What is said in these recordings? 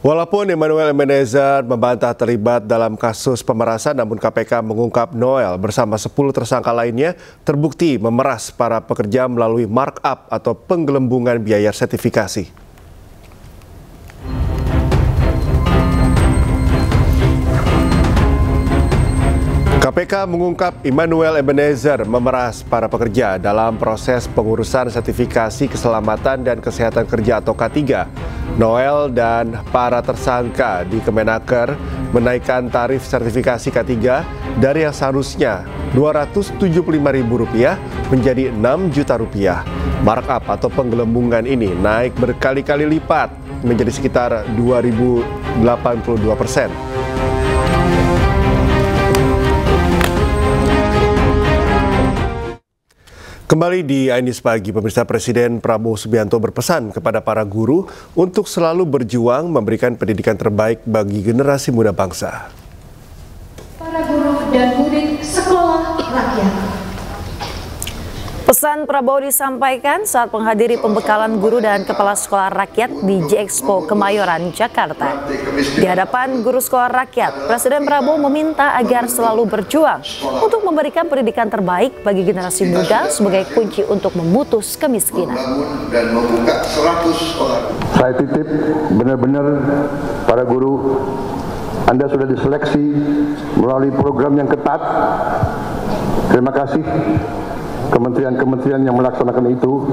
Walaupun Emmanuel Ebenezer membantah terlibat dalam kasus pemerasan, namun KPK mengungkap Noel bersama 10 tersangka lainnya terbukti memeras para pekerja melalui markup atau penggelembungan biaya sertifikasi. KPK mengungkap Emmanuel Ebenezer memeras para pekerja dalam proses pengurusan sertifikasi keselamatan dan kesehatan kerja atau K3. Noel dan para tersangka di Kemenaker menaikkan tarif sertifikasi K3 dari yang seharusnya Rp275.000 menjadi Rp6 juta. Markup atau penggelembungan ini naik berkali-kali lipat menjadi sekitar 2.082%. Kembali di Ainis Pagi, pemirsa, Presiden Prabowo Subianto berpesan kepada para guru untuk selalu berjuang memberikan pendidikan terbaik bagi generasi muda bangsa. Para guru dan murid sekolah rakyat. Pesan Prabowo disampaikan saat menghadiri pembekalan guru dan kepala sekolah rakyat di J-Expo Kemayoran, Jakarta. Di hadapan guru sekolah rakyat, Presiden Prabowo meminta agar selalu berjuang untuk memberikan pendidikan terbaik bagi generasi muda sebagai kunci untuk memutus kemiskinan. Saya titip benar-benar para guru, Anda sudah diseleksi melalui program yang ketat. Terima kasih kementerian-kementerian yang melaksanakan itu.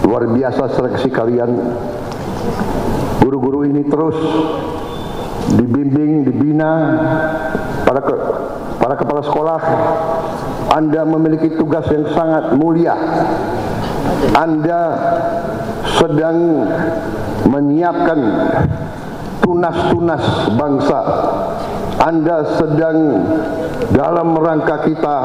Luar biasa seleksi kalian. Guru-guru ini terus dibimbing, dibina. Para kepala sekolah, Anda memiliki tugas yang sangat mulia. Anda sedang menyiapkan tunas-tunas bangsa. Anda sedang dalam rangka kita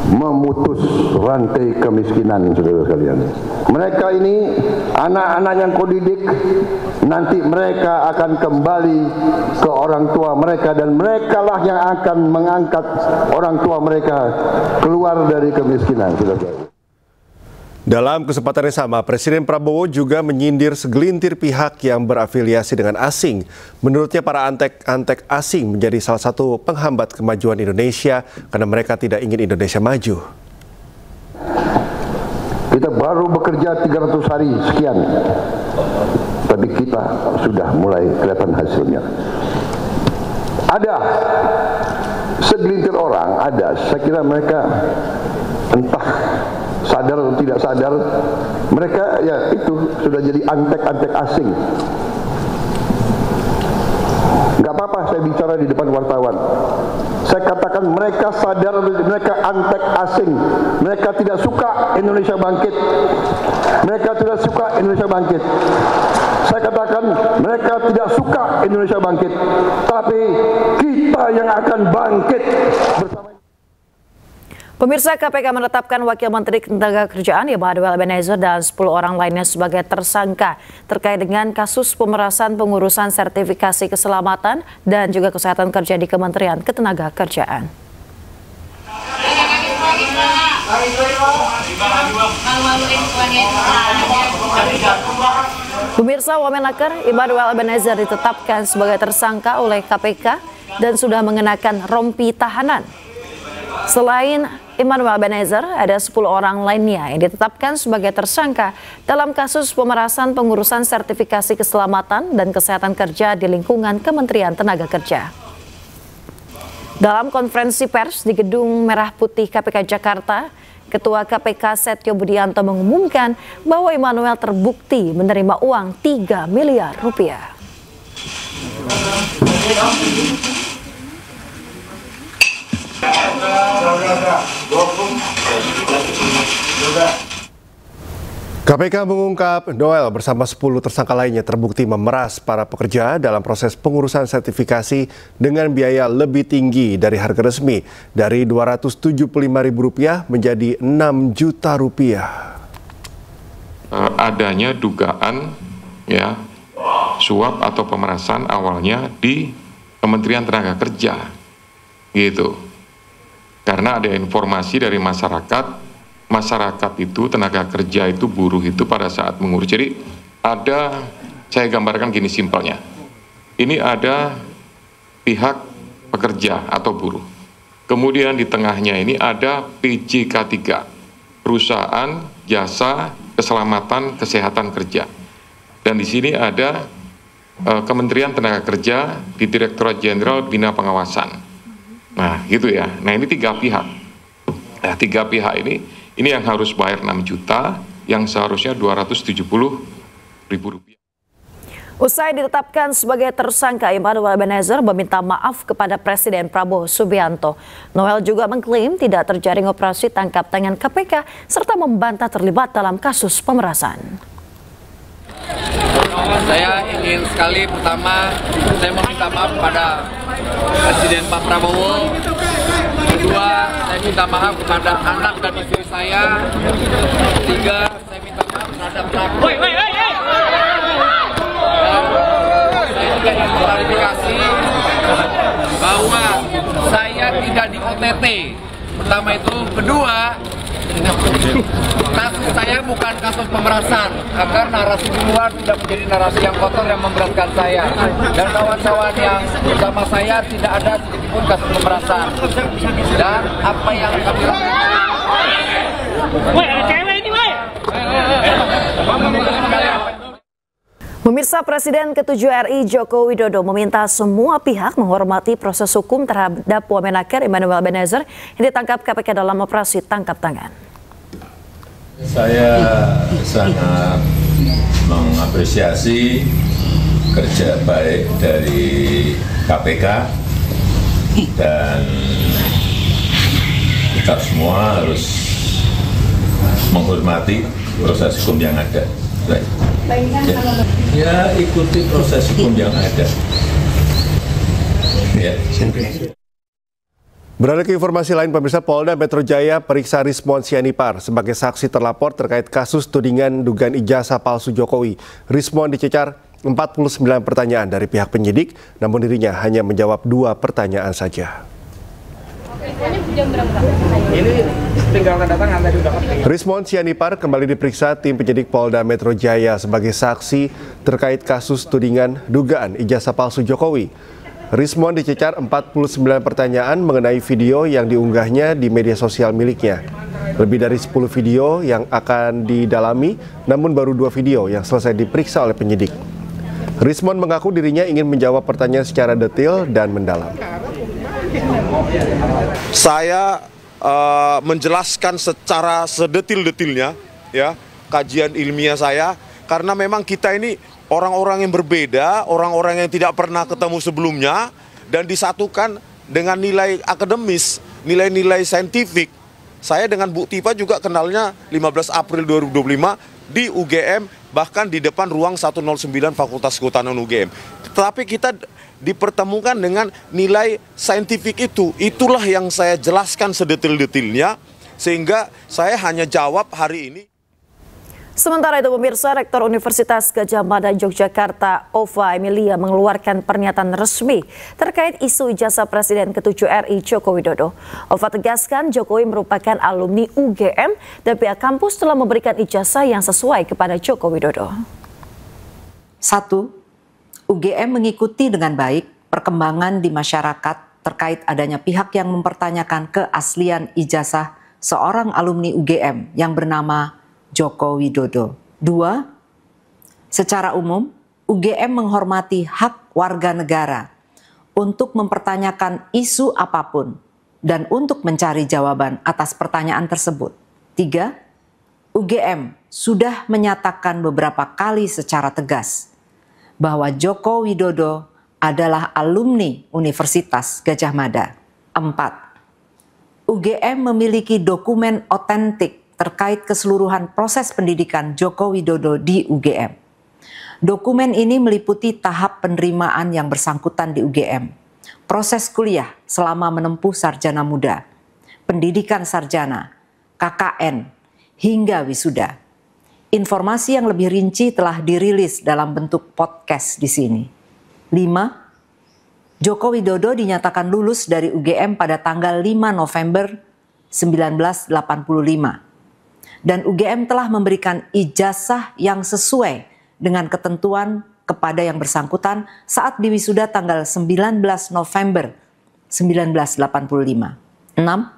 memutus rantai kemiskinan, saudara sekalian. Mereka ini anak-anak yang kau didik, nanti mereka akan kembali ke orang tua mereka dan merekalah yang akan mengangkat orang tua mereka keluar dari kemiskinan, saudara sekalian. Dalam kesempatan yang sama, Presiden Prabowo juga menyindir segelintir pihak yang berafiliasi dengan asing. Menurutnya para antek-antek asing menjadi salah satu penghambat kemajuan Indonesia karena mereka tidak ingin Indonesia maju. Kita baru bekerja 300 hari sekian, tapi kita sudah mulai kelihatan hasilnya. Ada segelintir orang, saya kira mereka entah sadar atau tidak sadar, mereka ya itu sudah jadi antek-antek asing. Gak apa-apa saya bicara di depan wartawan. Saya katakan mereka sadar, mereka antek asing. Mereka tidak suka Indonesia bangkit. Mereka tidak suka Indonesia bangkit. Saya katakan mereka tidak suka Indonesia bangkit. Tapi kita yang akan bangkit bersama. Pemirsa, KPK menetapkan Wakil Menteri Ketenagakerjaan Emmanuel Ebenezer dan 10 orang lainnya sebagai tersangka terkait dengan kasus pemerasan pengurusan sertifikasi keselamatan dan juga kesehatan kerja di Kementerian Ketenagakerjaan. Pemirsa, Wamenaker Emmanuel Ebenezer ditetapkan sebagai tersangka oleh KPK dan sudah mengenakan rompi tahanan. Selain Emmanuel Ebenezer, ada 10 orang lainnya yang ditetapkan sebagai tersangka dalam kasus pemerasan pengurusan sertifikasi keselamatan dan kesehatan kerja di lingkungan Kementerian Tenaga Kerja. Dalam konferensi pers di Gedung Merah Putih KPK Jakarta, Ketua KPK Setio Budianto mengumumkan bahwa Emmanuel terbukti menerima uang 3 miliar rupiah. KPK mengungkap Noel bersama 10 tersangka lainnya terbukti memeras para pekerja dalam proses pengurusan sertifikasi dengan biaya lebih tinggi dari harga resmi, dari Rp275.000 menjadi Rp6 juta. Adanya dugaan ya suap atau pemerasan awalnya di Kementerian Tenaga Kerja, gitu. Karena ada informasi dari masyarakat itu, tenaga kerja itu, buruh itu pada saat mengurus. Jadi ada Saya gambarkan gini simpelnya. Ini ada pihak pekerja atau buruh. Kemudian di tengahnya ini ada PJK3, Perusahaan Jasa Keselamatan Kesehatan Kerja. Dan di sini ada Kementerian Tenaga Kerja di Direktorat Jenderal Bina Pengawasan. Nah, gitu ya. Nah, ini 3 pihak. Nah, 3 pihak ini yang harus bayar 6 juta, yang seharusnya Rp270.000. Usai ditetapkan sebagai tersangka, Immanuel Ebenezer meminta maaf kepada Presiden Prabowo Subianto. Noel juga mengklaim tidak terjaring operasi tangkap tangan KPK serta membantah terlibat dalam kasus pemerasan. Saya ingin sekali pertama saya meminta maaf kepada Presiden Pak Prabowo. Kedua, saya minta maaf kepada anak dan istri saya. Ketiga, saya minta maaf terhadap pelaku. Saya juga ingin klarifikasi bahwa saya tidak di OTT. Pertama itu, kedua, kasus saya bukan kasus pemerasan, agar narasi di luar tidak menjadi narasi yang kotor yang memberatkan saya dan kawan-kawan yang bersama saya. Tidak ada sedikitpun kasus pemerasan, dan apa yang kami lakukan. Pemirsa, Presiden ke-7 RI Joko Widodo meminta semua pihak menghormati proses hukum terhadap Wamenaker Immanuel Ebenezer yang ditangkap KPK dalam operasi tangkap tangan. Saya sangat mengapresiasi kerja baik dari KPK dan kita semua harus menghormati proses hukum yang ada. Ya, ikuti proses hukum yang ada. Ya. Beralih ke informasi lain, pemirsa, Polda Metro Jaya periksa Rismond Sianipar sebagai saksi terlapor terkait kasus tudingan dugaan ijazah palsu Jokowi. Rismond dicecar 49 pertanyaan dari pihak penyidik, namun dirinya hanya menjawab 2 pertanyaan saja. Rismond Sianipar kembali diperiksa tim penyidik Polda Metro Jaya sebagai saksi terkait kasus tudingan dugaan ijazah palsu Jokowi. Rismond dicecar 49 pertanyaan mengenai video yang diunggahnya di media sosial miliknya. Lebih dari 10 video yang akan didalami, namun baru 2 video yang selesai diperiksa oleh penyidik. Rismond mengaku dirinya ingin menjawab pertanyaan secara detail dan mendalam. Saya menjelaskan secara sedetil-detilnya ya kajian ilmiah saya, karena memang kita ini orang-orang yang berbeda, orang-orang yang tidak pernah ketemu sebelumnya dan disatukan dengan nilai akademis, nilai-nilai saintifik. Saya dengan Bu Tipa juga kenalnya 15 April 2025 di UGM, bahkan di depan ruang 109 Fakultas Kehutanan UGM. Tetapi kita dipertemukan dengan nilai saintifik itu. Itulah yang saya jelaskan sedetil-detilnya, sehingga saya hanya jawab hari ini. Sementara itu, pemirsa, Rektor Universitas Gadjah Mada Yogyakarta, Ova Emilia, mengeluarkan pernyataan resmi terkait isu ijazah Presiden ke-7 RI Joko Widodo. Ova tegaskan Jokowi merupakan alumni UGM dan pihak kampus telah memberikan ijazah yang sesuai kepada Joko Widodo. 1. UGM mengikuti dengan baik perkembangan di masyarakat terkait adanya pihak yang mempertanyakan keaslian ijazah seorang alumni UGM yang bernama Joko Widodo. 2. Secara umum, UGM menghormati hak warga negara untuk mempertanyakan isu apapun dan untuk mencari jawaban atas pertanyaan tersebut. 3. UGM sudah menyatakan beberapa kali secara tegas bahwa Joko Widodo adalah alumni Universitas Gadjah Mada. 4. UGM memiliki dokumen otentik terkait keseluruhan proses pendidikan Joko Widodo di UGM. Dokumen ini meliputi tahap penerimaan yang bersangkutan di UGM, proses kuliah selama menempuh sarjana muda, pendidikan sarjana, KKN, hingga wisuda. Informasi yang lebih rinci telah dirilis dalam bentuk podcast di sini. 5. Joko Widodo dinyatakan lulus dari UGM pada tanggal 5 November 1985. Dan UGM telah memberikan ijazah yang sesuai dengan ketentuan kepada yang bersangkutan saat diwisuda tanggal 19 November 1985. 6.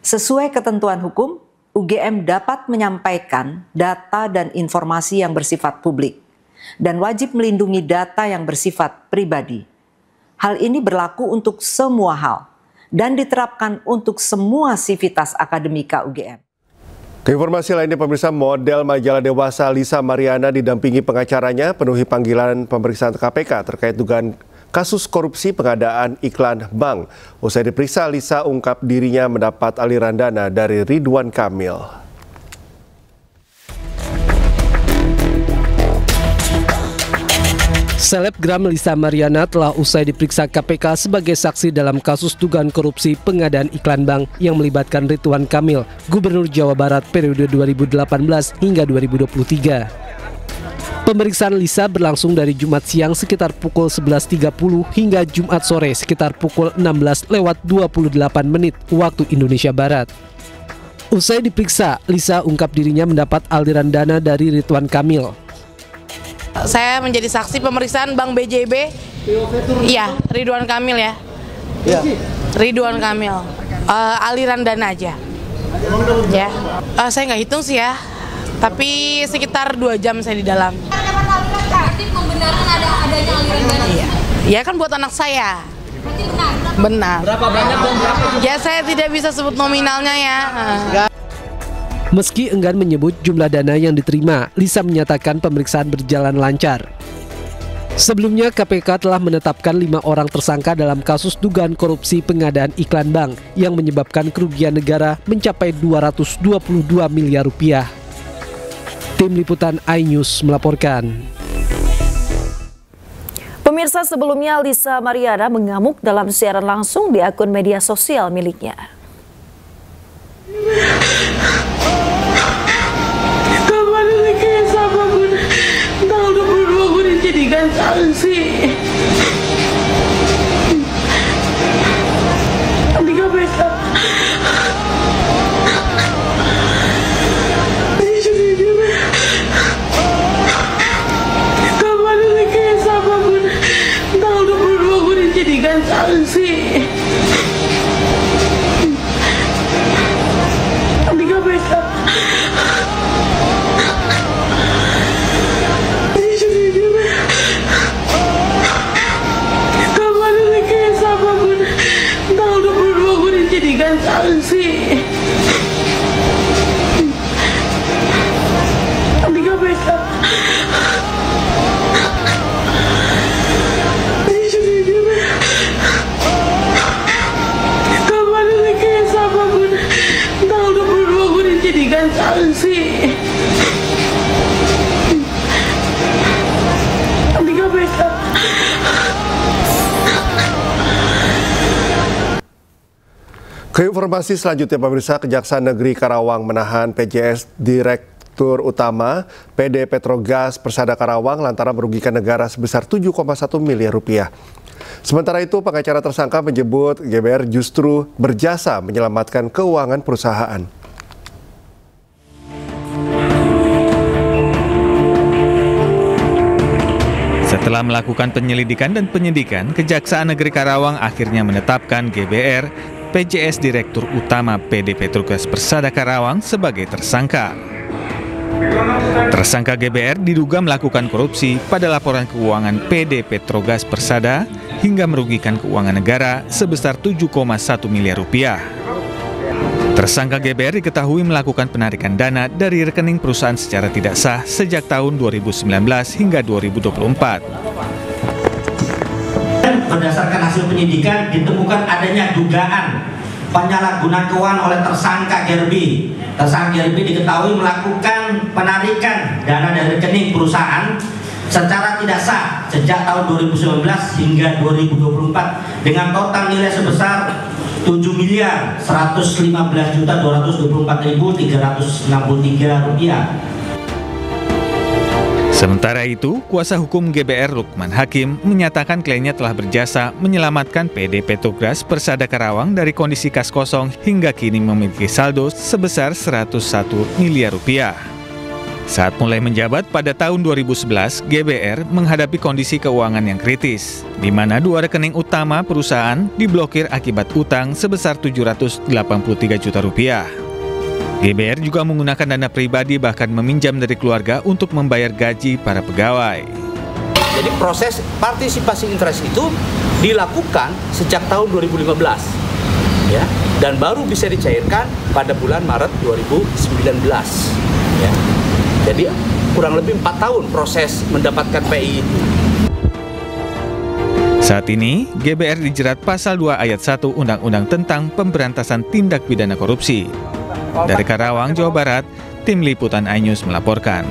Sesuai ketentuan hukum, UGM dapat menyampaikan data dan informasi yang bersifat publik dan wajib melindungi data yang bersifat pribadi. Hal ini berlaku untuk semua hal dan diterapkan untuk semua sivitas akademika UGM. Keinformasi lainnya, pemirsa, model majalah dewasa Lisa Mariana didampingi pengacaranya penuhi panggilan pemeriksaan KPK terkait dugaan kasus korupsi pengadaan iklan bank. Usai diperiksa, Lisa ungkap dirinya mendapat aliran dana dari Ridwan Kamil. Selebgram Lisa Mariana telah usai diperiksa KPK sebagai saksi dalam kasus dugaan korupsi pengadaan iklan bank yang melibatkan Ridwan Kamil, Gubernur Jawa Barat periode 2018 hingga 2023. Pemeriksaan Lisa berlangsung dari Jumat siang sekitar pukul 11.30 hingga Jumat sore sekitar pukul 16:28 waktu Indonesia Barat. Usai diperiksa, Lisa ungkap dirinya mendapat aliran dana dari Ridwan Kamil. Saya menjadi saksi pemeriksaan Bank BJB. Iya, Ridwan Kamil ya. Ridwan Kamil. Aliran dana aja. Ya. Saya nggak hitung sih ya. Tapi sekitar 2 jam saya di dalam. Berarti membenarkan adanya aliran dana? Iya. Ya kan buat anak saya. Berarti benar? Benar. Berapa banyak dan berapa? Ya saya tidak bisa sebut nominalnya ya. Meski enggan menyebut jumlah dana yang diterima, Lisa menyatakan pemeriksaan berjalan lancar. Sebelumnya, KPK telah menetapkan 5 orang tersangka dalam kasus dugaan korupsi pengadaan iklan bank yang menyebabkan kerugian negara mencapai 222 miliar rupiah. Tim Liputan iNews melaporkan. Pemirsa, sebelumnya Lisa Mariana mengamuk dalam siaran langsung di akun media sosial miliknya. Dijadikan saksi di KPK. Kapan lagi kes apapun tanggal 22 gue dijadikan saksi di KPK. Jadikan saksi di KPK. Kapan lagi apapun tanggal 22 gue dijadikan saksi di KPK. Keinformasi selanjutnya, pemirsa, Kejaksaan Negeri Karawang menahan PJS Direktur Utama PD Petrogas Persada Karawang lantaran merugikan negara sebesar 7,1 miliar rupiah. Sementara itu, pengacara tersangka menyebut GBR justru berjasa menyelamatkan keuangan perusahaan. Setelah melakukan penyelidikan dan penyidikan, Kejaksaan Negeri Karawang akhirnya menetapkan GBR, PJS Direktur Utama PD Petrogas Persada Karawang sebagai tersangka. Tersangka GBR diduga melakukan korupsi pada laporan keuangan PD Petrogas Persada hingga merugikan keuangan negara sebesar 7,1 miliar rupiah. Tersangka GBR diketahui melakukan penarikan dana dari rekening perusahaan secara tidak sah sejak tahun 2019 hingga 2024. Berdasarkan hasil penyidikan ditemukan adanya dugaan penyalahgunaan keuangan oleh tersangka Gerbi. Tersangka Gerbi diketahui melakukan penarikan dana dari rekening perusahaan secara tidak sah sejak tahun 2019 hingga 2024 dengan total nilai sebesar 7.115.224.363 rupiah. Sementara itu, kuasa hukum GBR Lukman Hakim menyatakan kliennya telah berjasa menyelamatkan PD Petrogas Persada Karawang dari kondisi kas kosong hingga kini memiliki saldo sebesar 101 miliar rupiah. Saat mulai menjabat pada tahun 2011, GBR menghadapi kondisi keuangan yang kritis, di mana 2 rekening utama perusahaan diblokir akibat utang sebesar 783 juta rupiah. GBR juga menggunakan dana pribadi bahkan meminjam dari keluarga untuk membayar gaji para pegawai. Jadi proses partisipasi interest itu dilakukan sejak tahun 2015, ya, dan baru bisa dicairkan pada bulan Maret 2019. Ya. Jadi kurang lebih 4 tahun proses mendapatkan PI itu. Saat ini, GBR dijerat pasal 2 ayat 1 Undang-Undang tentang Pemberantasan Tindak Pidana Korupsi. Dari Karawang, Jawa Barat, Tim Liputan iNews melaporkan.